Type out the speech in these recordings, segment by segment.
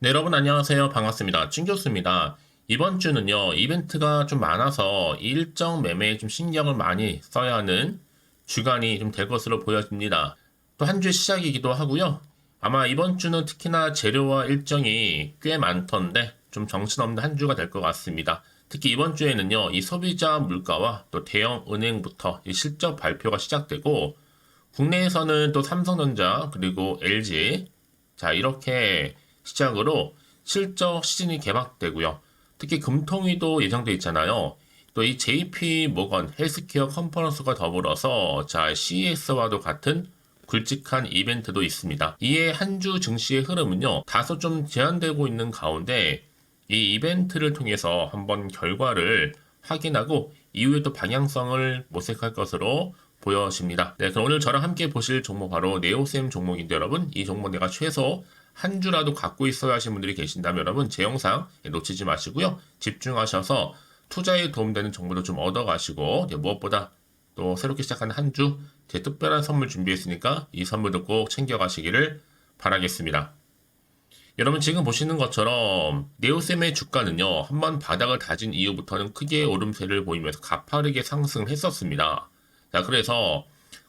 네, 여러분 안녕하세요. 반갑습니다. 찐 교수입니다. 이번 주는요, 이벤트가 좀 많아서 일정 매매에 좀 신경을 많이 써야 하는 주간이 좀 될 것으로 보여집니다. 또 한 주의 시작이기도 하고요. 아마 이번 주는 특히나 재료와 일정이 꽤 많던데 좀 정신없는 한 주가 될 것 같습니다. 특히 이번 주에는요, 이 소비자 물가와 또 대형 은행부터 이 실적 발표가 시작되고 국내에서는 또 삼성전자 그리고 LG 자 이렇게 시작으로 실적 시즌이 개막되고요. 특히 금통위도 예정돼 있잖아요. 또 이 JP 모건 헬스케어 컨퍼런스가 더불어서 자 CES와도 같은 굵직한 이벤트도 있습니다. 이에 한 주 증시의 흐름은요 다소 좀 제한되고 있는 가운데 이 이벤트를 통해서 한번 결과를 확인하고 이후에 또 방향성을 모색할 것으로 보여집니다. 네, 그럼 오늘 저랑 함께 보실 종목 바로 네오셈 종목인데 여러분 이 종목 내가 최소 한 주라도 갖고 있어야 하시는 분들이 계신다면 여러분 제 영상 놓치지 마시고요. 집중하셔서 투자에 도움되는 정보도 좀 얻어가시고 무엇보다 또 새롭게 시작하는 한 주 제 특별한 선물 준비했으니까 이 선물도 꼭 챙겨가시기를 바라겠습니다. 여러분 지금 보시는 것처럼 네오셈의 주가는요 한번 바닥을 다진 이후부터는 크게 오름세를 보이면서 가파르게 상승했었습니다. 자 그래서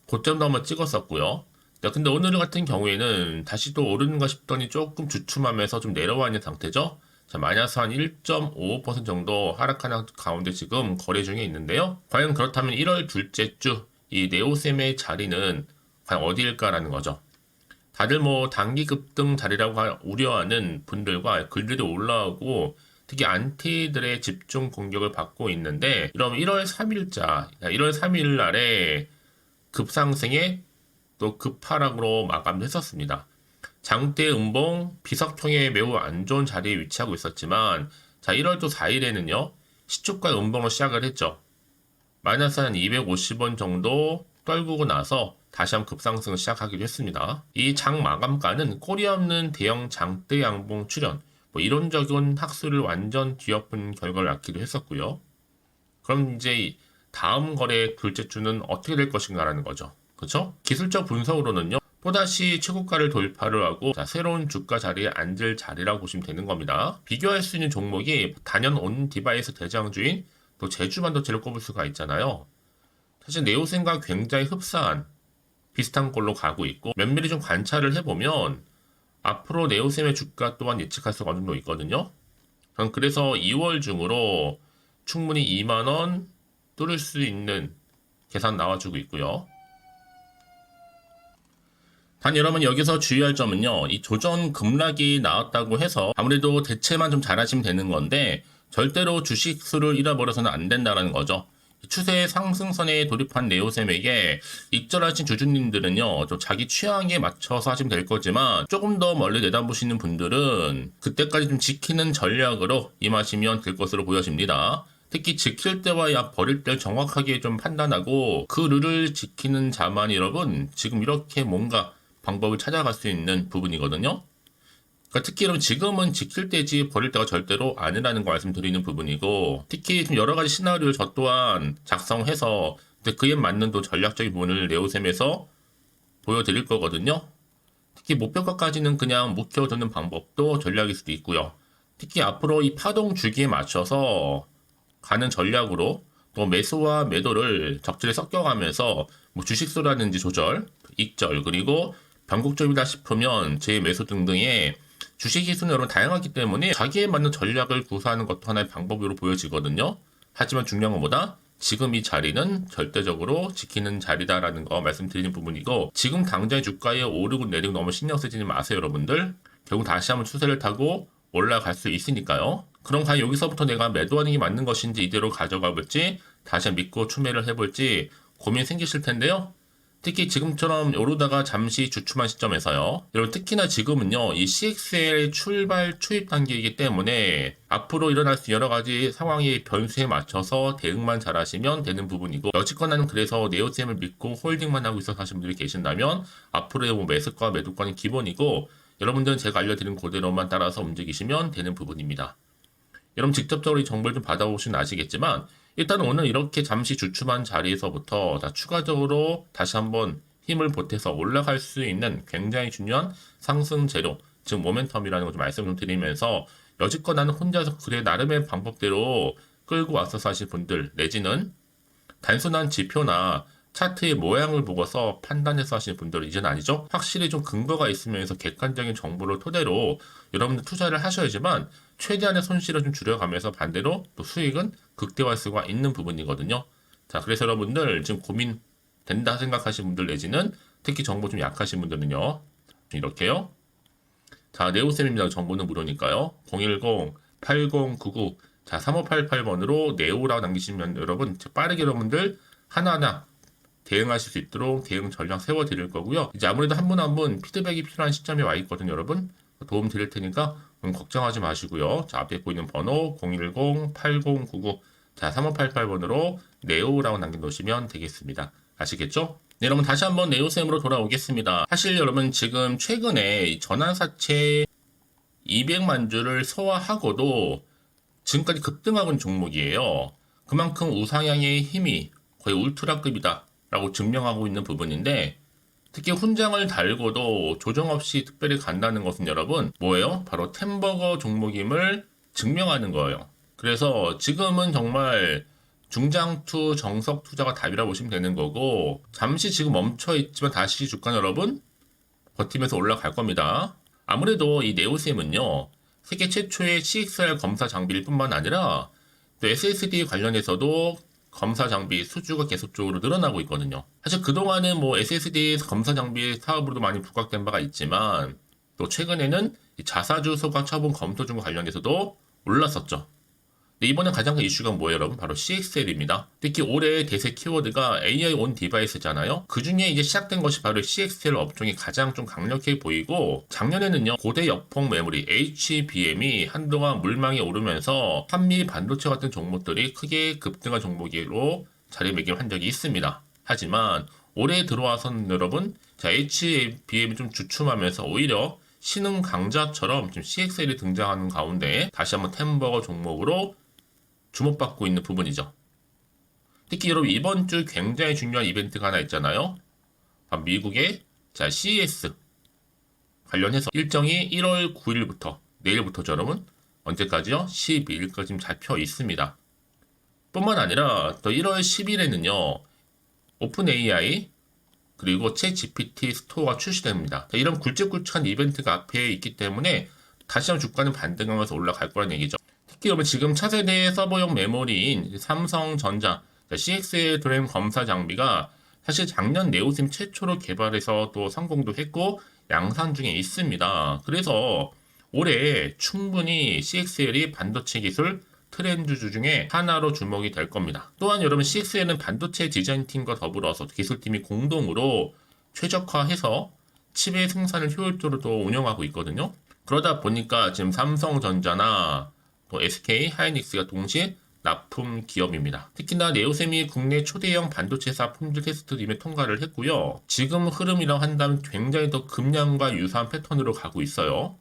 고점도 한번 찍었었고요. 자 근데 오늘 같은 경우에는 다시 또 오르는가 싶더니 조금 주춤하면서 좀 내려와 있는 상태죠. 자 마이너스 한 1.55% 정도 하락하는 가운데 지금 거래 중에 있는데요. 과연 그렇다면 1월 둘째 주 이 네오셈의 자리는 과연 어디일까라는 거죠. 다들 뭐 단기 급등 자리라고 우려하는 분들과 글들이 올라오고 특히 안티들의 집중 공격을 받고 있는데 그럼 1월 3일자 1월 3일 날에 급상승에 또 급하락으로 마감했었습니다. 장대 음봉 비석형의 매우 안 좋은 자리에 위치하고 있었지만 자 1월 또 4일에는요 시초가 음봉으로 시작을 했죠. 마이너스 한 250원 정도 떨구고 나서 다시 한번 급상승을 시작하기도 했습니다. 이 장 마감가는 꼬리 없는 대형 장대 양봉 출현, 뭐 이론적인 학술을 완전 뒤엎은 결과를 낳기도 했었고요. 그럼 이제 다음 거래 둘째 주는 어떻게 될 것인가라는 거죠. 그렇죠? 기술적 분석으로는요. 또다시 최고가를 돌파를 하고 자, 새로운 주가 자리에 앉을 자리라고 보시면 되는 겁니다. 비교할 수 있는 종목이 단연 온 디바이스 대장주인 또 제주 반도체를 꼽을 수가 있잖아요. 사실 네오셈과 굉장히 흡사한 비슷한 걸로 가고 있고 면밀히 좀 관찰을 해보면 앞으로 네오셈의 주가 또한 예측할 수가 어느 정도 있거든요. 전 그래서 2월 중으로 충분히 2만원 뚫을 수 있는 계산 나와주고 있고요. 단 여러분 여기서 주의할 점은요. 이 조정 급락이 나왔다고 해서 아무래도 대체만 좀 잘하시면 되는 건데 절대로 주식 수를 잃어버려서는 안 된다는 거죠. 추세 상승선에 돌입한 네오셈에게 익절하신 주주님들은요, 좀 자기 취향에 맞춰서 하시면 될 거지만 조금 더 멀리 내다보시는 분들은 그때까지 좀 지키는 전략으로 임하시면 될 것으로 보여집니다. 특히 지킬 때와 약 버릴 때 정확하게 좀 판단하고 그 룰을 지키는 자만 여러분 지금 이렇게 뭔가 방법을 찾아갈 수 있는 부분이거든요. 그러니까 특히 여러분 지금은 지킬 때지 버릴 때가 절대로 아니라는 거 말씀드리는 부분이고 특히 좀 여러 가지 시나리오를 저 또한 작성해서 그에 맞는 또 전략적인 부분을 네오셈에서 보여드릴 거거든요. 특히 목표가까지는 그냥 묵혀두는 방법도 전략일 수도 있고요. 특히 앞으로 이 파동 주기에 맞춰서 가는 전략으로 또 매수와 매도를 적절히 섞여가면서 뭐 주식수라든지 조절, 익절 그리고 변곡점이다 싶으면 재매수 등등의 주식 기술은 여러분 다양하기 때문에 자기에 맞는 전략을 구사하는 것도 하나의 방법으로 보여지거든요. 하지만 중요한 것보다 지금 이 자리는 절대적으로 지키는 자리다라는 거 말씀드리는 부분이고 지금 당장의 주가에 오르고 내리고 너무 신경 쓰지 마세요 여러분들. 결국 다시 한번 추세를 타고 올라갈 수 있으니까요. 그럼 과연 여기서부터 내가 매도하는 게 맞는 것인지 이대로 가져가 볼지 다시 믿고 추매를 해볼지 고민 생기실 텐데요. 특히 지금처럼 오르다가 잠시 주춤한 시점에서요. 여러분 특히나 지금은요. 이 CXL 출발 추입 단계이기 때문에 앞으로 일어날 수 여러 가지 상황의 변수에 맞춰서 대응만 잘하시면 되는 부분이고 여지껏 나는 그래서 네오셈을 믿고 홀딩만 하고 있어서 하시는 분들이 계신다면 앞으로의 뭐 매수과 매도과는 기본이고 여러분들은 제가 알려드린 그대로만 따라서 움직이시면 되는 부분입니다. 여러분 직접적으로 이 정보를 좀 받아보시면 아시겠지만 일단 오늘 이렇게 잠시 주춤한 자리에서부터 추가적으로 다시 한번 힘을 보태서 올라갈 수 있는 굉장히 중요한 상승 재료, 지금 모멘텀이라는 걸 좀 말씀 좀 드리면서 여지껏 나는 혼자서 그래 나름의 방법대로 끌고 왔어서 하실 분들 내지는 단순한 지표나 차트의 모양을 보고서 판단해서 하시는 분들은 이제는 아니죠. 확실히 좀 근거가 있으면서 객관적인 정보를 토대로 여러분들 투자를 하셔야지만 최대한의 손실을 좀 줄여가면서 반대로 또 수익은 극대화할 수가 있는 부분이거든요. 자, 그래서 여러분들 지금 고민 된다 생각하시는 분들 내지는 특히 정보 좀 약하신 분들은요. 이렇게요. 자, 네오쌤입니다. 정보는 무료니까요. 010-8099 자, 3588번으로 네오라고 남기시면 여러분 빠르게 여러분들 하나하나 대응하실 수 있도록 대응 전략 세워드릴 거고요. 이제 아무래도 한 분 한 분 피드백이 필요한 시점에 와 있거든요, 여러분. 도움 드릴 테니까 걱정하지 마시고요. 자, 앞에 보이는 번호 010-8099 자, 3588번으로 네오라고 남겨놓으시면 되겠습니다. 아시겠죠? 네, 여러분 다시 한번 네오쌤으로 돌아오겠습니다. 사실 여러분 지금 최근에 전환사채 200만 주를 소화하고도 지금까지 급등하고 있는 종목이에요. 그만큼 우상향의 힘이 거의 울트라급이다 라고 증명하고 있는 부분인데 특히 훈장을 달고도 조정 없이 특별히 간다는 것은 여러분 뭐예요? 바로 템버거 종목임을 증명하는 거예요. 그래서 지금은 정말 중장투 정석 투자가 답이라고 보시면 되는 거고 잠시 지금 멈춰 있지만 다시 주가는 여러분 버티면서 올라갈 겁니다. 아무래도 이 네오셈은요 세계 최초의 CXR 검사 장비일 뿐만 아니라 또 SSD 관련해서도 검사 장비 수주가 계속적으로 늘어나고 있거든요. 사실 그동안은 뭐 SSD 검사 장비 사업으로도 많이 부각된 바가 있지만 또 최근에는 자사주 소각 처분 검토 중과 관련해서도 올랐었죠. 근데 이번에 가장 큰 이슈가 뭐예요, 여러분? 바로 CXL입니다. 특히 올해 대세 키워드가 AI 온 디바이스잖아요. 그 중에 이제 시작된 것이 바로 CXL 업종이 가장 좀 강력해 보이고, 작년에는요, 고대 역폭 메모리 HBM이 한동안 물망에 오르면서 한미 반도체 같은 종목들이 크게 급등한 종목으로 자리매김한 적이 있습니다. 하지만 올해 들어와서는 여러분, 자, HBM이 좀 주춤하면서 오히려 신흥 강자처럼 지금 CXL이 등장하는 가운데 다시 한번 템버거 종목으로 주목받고 있는 부분이죠. 특히 여러분 이번 주 굉장히 중요한 이벤트가 하나 있잖아요. 미국의 CES 관련해서 일정이 1월 9일부터 내일부터죠, 여러분. 언제까지요? 12일까지 지금 잡혀 있습니다. 뿐만 아니라 또 1월 10일에는요. 오픈 AI 그리고 챗 GPT 스토어가 출시됩니다. 이런 굵직굵직한 이벤트가 앞에 있기 때문에 다시 한번 주가는 반등하면서 올라갈 거라는 얘기죠. 특히 여러분 지금 차세대 서버용 메모리인 삼성전자 CXL 드램 검사 장비가 사실 작년 네오셈 최초로 개발해서 또 성공도 했고 양산 중에 있습니다. 그래서 올해 충분히 CXL이 반도체 기술 트렌드주 중에 하나로 주목이 될 겁니다. 또한 여러분 CXL은 반도체 디자인팀과 더불어서 기술팀이 공동으로 최적화해서 칩의 생산을 효율적으로 또 운영하고 있거든요. 그러다 보니까 지금 삼성전자나 또 SK 하이닉스가 동시에 납품 기업입니다. 특히나 네오셈이 국내 초대형 반도체사 품질 테스트도 이미 통과를 했고요. 지금 흐름이라고 한다면 굉장히 더 금년과 유사한 패턴으로 가고 있어요.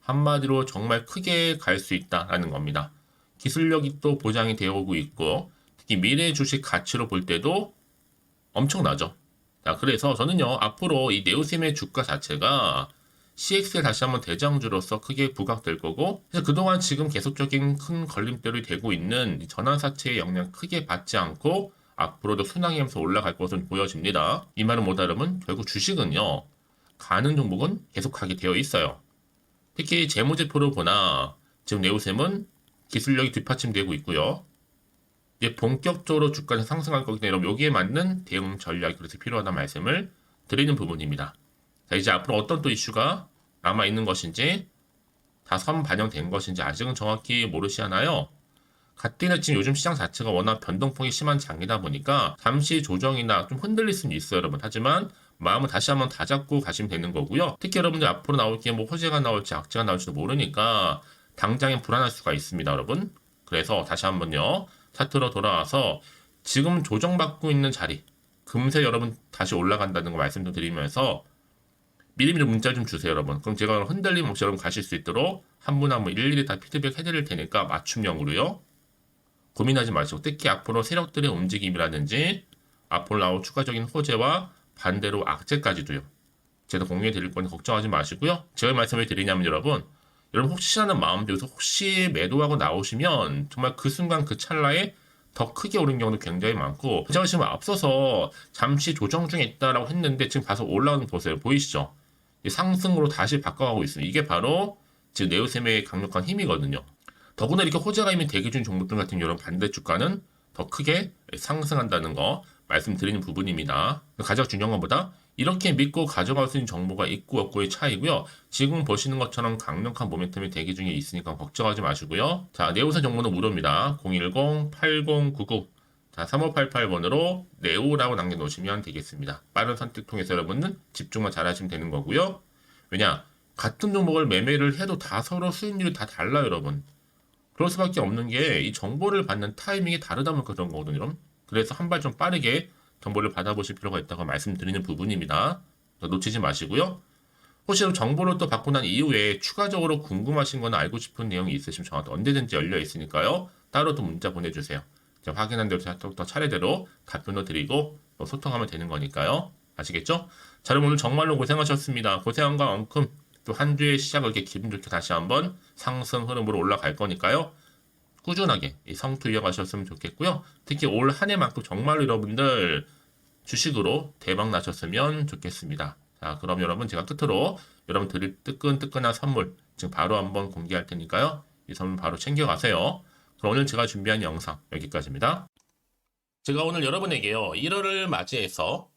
한마디로 정말 크게 갈 수 있다라는 겁니다. 기술력이 또 보장이 되어 오고 있고 특히 미래 주식 가치로 볼 때도 엄청나죠. 자, 그래서 저는요 앞으로 이 네오셈의 주가 자체가 CX에 다시 한번 대장주로서 크게 부각될 거고 그래서 그동안 지금 계속적인 큰 걸림돌이 되고 있는 전환사채의 영향 크게 받지 않고 앞으로도 순항하면서 올라갈 것으로 보여집니다. 이 말은 뭐다 여러분? 결국 주식은요 가는 종목은 계속하게 되어 있어요. 특히 재무제표를 보나 지금 네오셈은 기술력이 뒷받침되고 있고요. 이제 본격적으로 주가는 상승할 거기 때문에 여기에 맞는 대응 전략이 그래서 필요하다는 말씀을 드리는 부분입니다. 자, 이제 앞으로 어떤 또 이슈가 남아있는 것인지 다 선 반영된 것인지 아직은 정확히 모르시잖아요. 갓디는 지금 요즘 시장 자체가 워낙 변동폭이 심한 장이다 보니까 잠시 조정이나 좀 흔들릴 수는 있어요, 여러분. 하지만 마음을 다시 한번 다잡고 가시면 되는 거고요. 특히 여러분들 앞으로 나올 게 뭐 호재가 나올지 악재가 나올지도 모르니까 당장에 불안할 수가 있습니다, 여러분. 그래서 다시 한번요. 차트로 돌아와서 지금 조정받고 있는 자리 금세 여러분 다시 올라간다는 거 말씀 좀 드리면서 미리미리 문자 좀 주세요, 여러분. 그럼 제가 흔들림 없이 여러분 가실 수 있도록 한 분 한 분 일일이 다 피드백 해드릴 테니까 맞춤형으로요. 고민하지 마시고 특히 앞으로 세력들의 움직임이라든지 앞으로 나올 추가적인 호재와 반대로 악재까지도요. 제가 공유해 드릴 거니 걱정하지 마시고요. 제가 말씀을 드리냐면 여러분 혹시라는 마음도 여기서 혹시 매도하고 나오시면 정말 그 순간 그 찰나에 더 크게 오른 경우도 굉장히 많고, 제가 지금 앞서서 잠시 조정 중에 있다라고 했는데 지금 봐서 올라오는 거 보세요. 보이시죠? 상승으로 다시 바꿔가고 있어요. 이게 바로 지금 네오셈의 강력한 힘이거든요. 더구나 이렇게 호재가 이미 대기 중 종목들 같은 이런 반대 주가는 더 크게 상승한다는 거 말씀드리는 부분입니다. 가장 중요한 것보다 이렇게 믿고 가져갈 수 있는 정보가 있고 없고의 차이고요. 지금 보시는 것처럼 강력한 모멘텀이 대기 중에 있으니까 걱정하지 마시고요. 자, 네오선 정보는 무료입니다. 010-8099 자, 3588번으로 네오라고 남겨놓으시면 되겠습니다. 빠른 선택 통해서 여러분은 집중만 잘 하시면 되는 거고요. 왜냐? 같은 종목을 매매를 해도 다 서로 수익률이 다 달라요, 여러분. 그럴 수밖에 없는 게 이 정보를 받는 타이밍이 다르다 보니까 그런 거거든요. 그래서 한 발 좀 빠르게 정보를 받아보실 필요가 있다고 말씀드리는 부분입니다. 놓치지 마시고요. 혹시 정보를 또 받고 난 이후에 추가적으로 궁금하신 거나 알고 싶은 내용이 있으시면 저한테 언제든지 열려 있으니까요. 따로 또 문자 보내주세요. 제가 확인한 대로 또 차례대로 답변도 드리고 또 소통하면 되는 거니까요. 아시겠죠? 자, 여러분 오늘 정말로 고생하셨습니다. 고생한 만큼 또 한 주의 시작을 이렇게 기분 좋게 다시 한번 상승 흐름으로 올라갈 거니까요. 꾸준하게 이 성투 이어가셨으면 좋겠고요. 특히 올 한 해만큼 정말로 여러분들 주식으로 대박 나셨으면 좋겠습니다. 자, 그럼 여러분 제가 끝으로 여러분 드릴 뜨끈뜨끈한 선물 지금 바로 한번 공개할 테니까요. 이 선물 바로 챙겨가세요. 그럼 오늘 제가 준비한 영상 여기까지입니다. 제가 오늘 여러분에게요. 1월을 맞이해서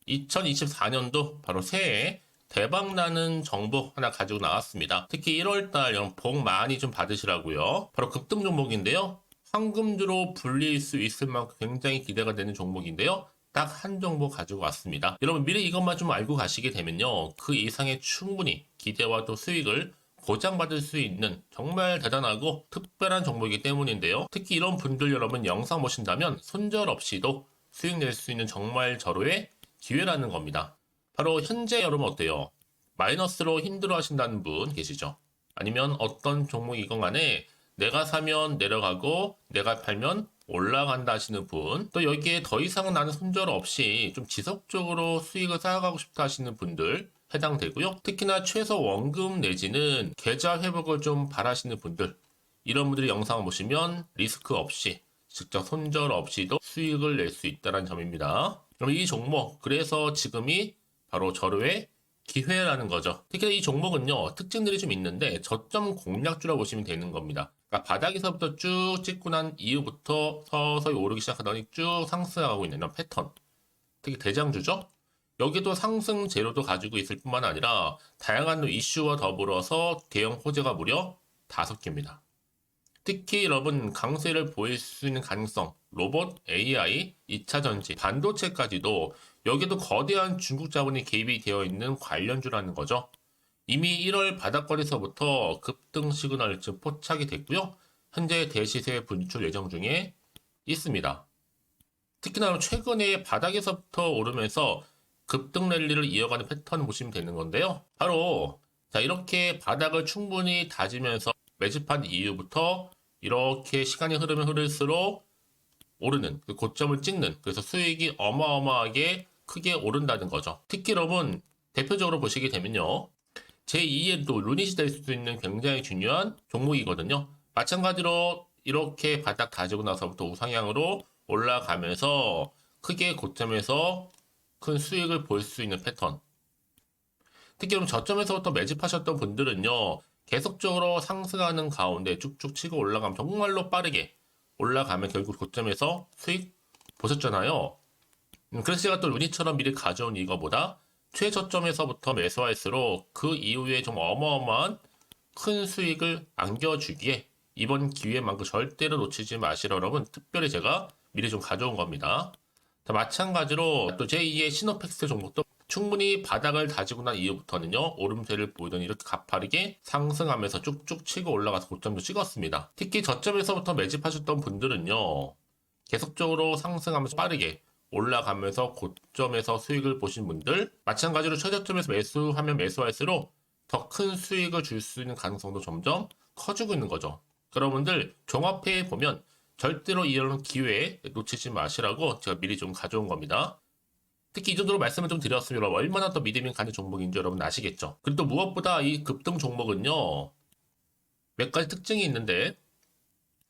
2024년도 바로 새해 대박나는 정보 하나 가지고 나왔습니다. 특히 1월달 여러분 복 많이 좀 받으시라고요. 바로 급등 종목인데요. 황금주로 불릴 수 있을 만큼 굉장히 기대가 되는 종목인데요. 딱 한 종목 가지고 왔습니다. 여러분 미리 이것만 좀 알고 가시게 되면요. 그 이상의 충분히 기대와 또 수익을 보장받을 수 있는 정말 대단하고 특별한 종목이기 때문인데요. 특히 이런 분들 여러분 영상 보신다면 손절 없이도 수익 낼 수 있는 정말 절호의 기회라는 겁니다. 바로 현재 여러분 어때요? 마이너스로 힘들어 하신다는 분 계시죠? 아니면 어떤 종목이건 간에 내가 사면 내려가고 내가 팔면 올라간다 하시는 분, 또 여기에 더 이상 나는 손절 없이 좀 지속적으로 수익을 쌓아가고 싶다 하시는 분들 해당되고요. 특히나 최소 원금 내지는 계좌 회복을 좀 바라시는 분들, 이런 분들이 영상을 보시면 리스크 없이 직접 손절 없이도 수익을 낼 수 있다는 점입니다. 그럼 이 종목, 그래서 지금이 바로 절호의 기회라는 거죠. 특히 이 종목은요, 특징들이 좀 있는데 저점 공략주라고 보시면 되는 겁니다. 그러니까 바닥에서부터 쭉 찍고 난 이후부터 서서히 오르기 시작하더니 쭉 상승하고 있는 이런 패턴. 특히 대장주죠. 여기도 상승 재료도 가지고 있을 뿐만 아니라 다양한 이슈와 더불어서 대형 호재가 무려 5개입니다. 특히 여러분 강세를 보일 수 있는 가능성, 로봇, AI, 2차 전지, 반도체까지도 여기도 거대한 중국 자본이 개입이 되어 있는 관련주라는 거죠. 이미 1월 바닥거리서부터 급등 시그널 즉 포착이 됐고요. 현재 대시세 분출 예정 중에 있습니다. 특히나 최근에 바닥에서부터 오르면서 급등 랠리를 이어가는 패턴을 보시면 되는 건데요. 바로 자 이렇게 바닥을 충분히 다지면서 매집한 이후부터 이렇게 시간이 흐르면 흐를수록 오르는 그 고점을 찍는, 그래서 수익이 어마어마하게 크게 오른다는 거죠. 특히 여러분 대표적으로 보시게 되면요. 제2의 또 루닛이 될 수 있는 굉장히 중요한 종목이거든요. 마찬가지로 이렇게 바닥 다지고 나서부터 우상향으로 올라가면서 크게 고점에서 큰 수익을 볼 수 있는 패턴. 특히 그럼 저점에서부터 매집하셨던 분들은요. 계속적으로 상승하는 가운데 쭉쭉 치고 올라가면 정말로 빠르게 올라가면 결국 고점에서 수익 보셨잖아요. 그래서 제가 또 루닛처럼 미리 가져온 이거보다 최저점에서부터 매수할수록 그 이후에 좀 어마어마한 큰 수익을 안겨주기에 이번 기회만큼 절대로 놓치지 마시라 여러분 특별히 제가 미리 좀 가져온 겁니다. 자, 마찬가지로 또 제2의 시노펙스 종목도 충분히 바닥을 다지고 난 이후부터는요 오름세를 보이더니 이렇게 가파르게 상승하면서 쭉쭉 치고 올라가서 고점도 찍었습니다. 특히 저점에서부터 매집하셨던 분들은요 계속적으로 상승하면서 빠르게 올라가면서 고점에서 수익을 보신 분들, 마찬가지로 최저점에서 매수하면 매수할수록 더 큰 수익을 줄 수 있는 가능성도 점점 커지고 있는 거죠. 여러분들 종합해 보면 절대로 이런 기회에 놓치지 마시라고 제가 미리 좀 가져온 겁니다. 특히 이 정도로 말씀을 좀 드렸으면 여러분 얼마나 더 믿음이 가는 종목인지 여러분 아시겠죠? 그리고 또 무엇보다 이 급등 종목은요. 몇 가지 특징이 있는데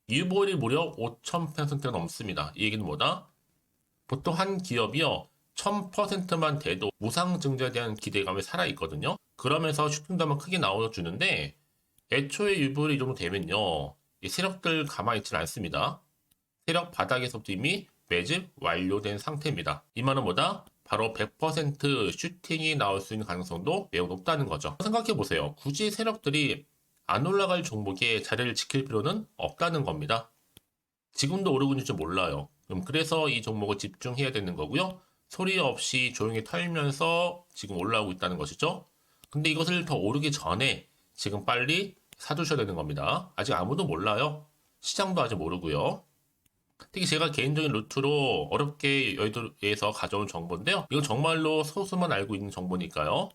유보율이 무려 5,000%가 넘습니다. 이 얘기는 뭐다? 보통 한 기업이요. 1000%만 돼도 무상증자에 대한 기대감이 살아있거든요. 그러면서 슈팅도 한번 크게 나와주는데 애초에 유보율이 이 정도 되면요. 이 세력들 가만히 있지는 않습니다. 세력 바닥에서부터 이미 매집 완료된 상태입니다. 이 말은 뭐다? 바로 100% 슈팅이 나올 수 있는 가능성도 매우 높다는 거죠. 생각해보세요. 굳이 세력들이 안 올라갈 종목에 자리를 지킬 필요는 없다는 겁니다. 지금도 오르고 있는지 몰라요. 그래서 이 종목을 집중해야 되는 거고요. 소리 없이 조용히 털면서 지금 올라오고 있다는 것이죠. 근데 이것을 더 오르기 전에 지금 빨리 사두셔야 되는 겁니다. 아직 아무도 몰라요. 시장도 아직 모르고요. 특히 제가 개인적인 루트로 어렵게 여의도에서 가져온 정보인데요. 이건 정말로 소수만 알고 있는 정보니까요.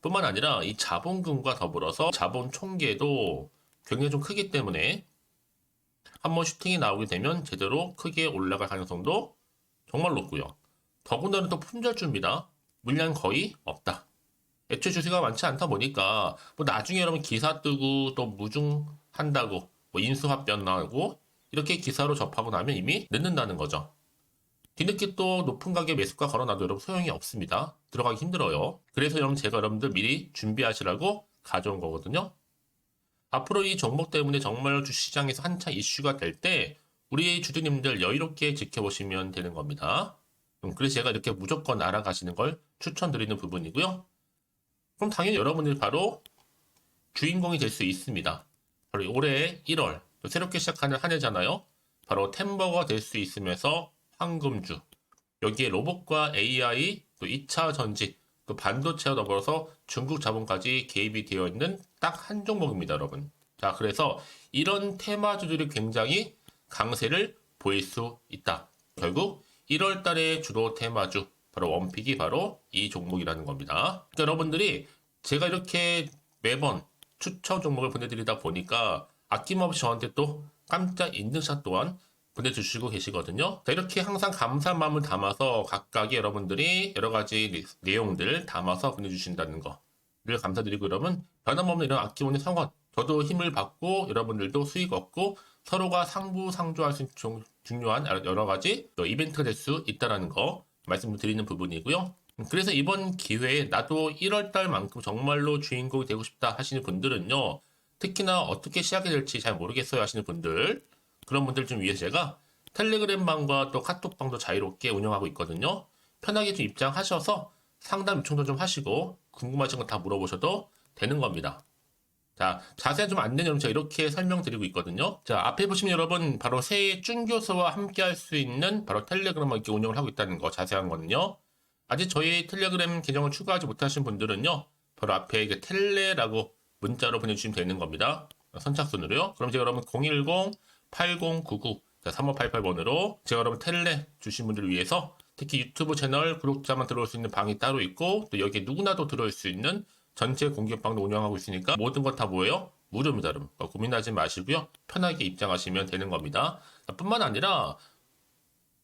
뿐만 아니라 이 자본금과 더불어서 자본 총계도 굉장히 좀 크기 때문에 한번 슈팅이 나오게 되면 제대로 크게 올라갈 가능성도 정말 높고요. 더군다나 또 품절주입니다. 물량 거의 없다. 애초에 주식가 많지 않다 보니까 뭐 나중에 여러분 기사 뜨고 또 무중한다고 뭐 인수합병 나오고 이렇게 기사로 접하고 나면 이미 늦는다는 거죠. 뒤늦게 또 높은 가격에 매수가 걸어놔도 여러분 소용이 없습니다. 들어가기 힘들어요. 그래서 여러분 제가 여러분들 미리 준비하시라고 가져온 거거든요. 앞으로 이 종목 때문에 정말 주시장에서 한차 이슈가 될 때 우리 주주님들 여유롭게 지켜보시면 되는 겁니다. 그래서 제가 이렇게 무조건 알아가시는 걸 추천드리는 부분이고요. 그럼 당연히 여러분들이 바로 주인공이 될 수 있습니다. 바로 올해 1월 또 새롭게 시작하는 한 해잖아요. 바로 템버가 될 수 있으면서 황금주, 여기에 로봇과 AI, 또 2차 전지, 또 반도체와 더불어서 중국 자본까지 개입이 되어 있는 딱 한 종목입니다, 여러분. 자, 그래서 이런 테마주들이 굉장히 강세를 보일 수 있다. 결국 1월 달에 주로 테마주, 바로 원픽이 바로 이 종목이라는 겁니다. 그러니까 여러분들이 제가 이렇게 매번 추천 종목을 보내드리다 보니까 아낌없이 저한테 또 깜짝 인증샷 또한 보내주시고 계시거든요. 자, 이렇게 항상 감사한 마음을 담아서 각각의 여러분들이 여러 가지 내용들 담아서 보내주신다는 거를 감사드리고 여러분 변함없는 이런 아낌없는 성원 저도 힘을 받고 여러분들도 수익 얻고 서로가 상부상조할 수 있는 중요한 여러 가지 이벤트가 될 수 있다는 거 말씀드리는 부분이고요. 그래서 이번 기회에 나도 1월달만큼 정말로 주인공이 되고 싶다 하시는 분들은요. 특히나 어떻게 시작이 될지 잘 모르겠어요 하시는 분들 그런 분들 좀 위해서 제가 텔레그램방과 또 카톡방도 자유롭게 운영하고 있거든요. 편하게 좀 입장하셔서 상담 요청도 좀 하시고 궁금하신 거 다 물어보셔도 되는 겁니다. 자, 자세한 좀 안내는 여러분 제가 이렇게 설명드리고 있거든요. 자, 앞에 보시면 여러분 바로 새해 쭌교수와 함께 할 수 있는 바로 텔레그램을 이렇게 운영을 하고 있다는 거 자세한 거는요. 아직 저희 텔레그램 계정을 추가하지 못하신 분들은요. 바로 앞에 이게 텔레라고 문자로 보내주시면 되는 겁니다. 선착순으로요. 그럼 제가 여러분 010-8099-3588번으로 제가 여러분 텔레 주신 분들을 위해서 특히 유튜브 채널 구독자만 들어올 수 있는 방이 따로 있고 또 여기에 누구나도 들어올 수 있는 전체 공개방도 운영하고 있으니까 모든 것 다 뭐예요? 무료입니다, 여러분. 고민하지 마시고요. 편하게 입장하시면 되는 겁니다. 뿐만 아니라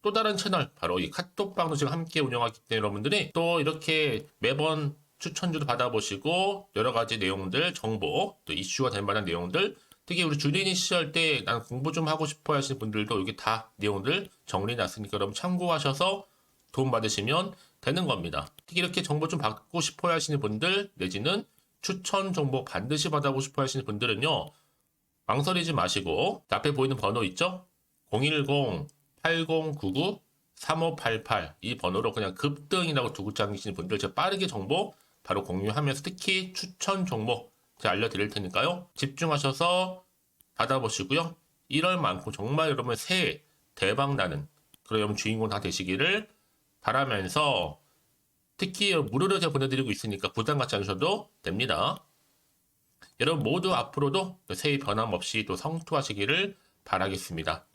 또 다른 채널, 바로 이 카톡방도 지금 함께 운영하기 때문에 여러분들이 또 이렇게 매번 추천주도 받아보시고 여러 가지 내용들, 정보, 또 이슈가 될 만한 내용들 특히 우리 주린이 시절 때 난 공부 좀 하고 싶어 하시는 분들도 여기 다 내용들 정리해놨으니까 여러분 참고하셔서 도움 받으시면 되는 겁니다. 특히 이렇게 정보 좀 받고 싶어 하시는 분들 내지는 추천 정보 반드시 받아보고 싶어 하시는 분들은요. 망설이지 마시고 앞에 보이는 번호 있죠? 010-8099-3588 이 번호로 그냥 급등이라고 두고 당기시는 분들 제가 빠르게 정보 바로 공유하면서 특히 추천 종목 제가 알려드릴 테니까요. 집중하셔서 받아보시고요. 1월만큼 정말 여러분 새해 대박나는 그런 여러분 주인공 다 되시기를 바라면서 특히 무료로 제가 보내드리고 있으니까 부담 갖지 않으셔도 됩니다. 여러분 모두 앞으로도 새해 변함없이 또 성투하시기를 바라겠습니다.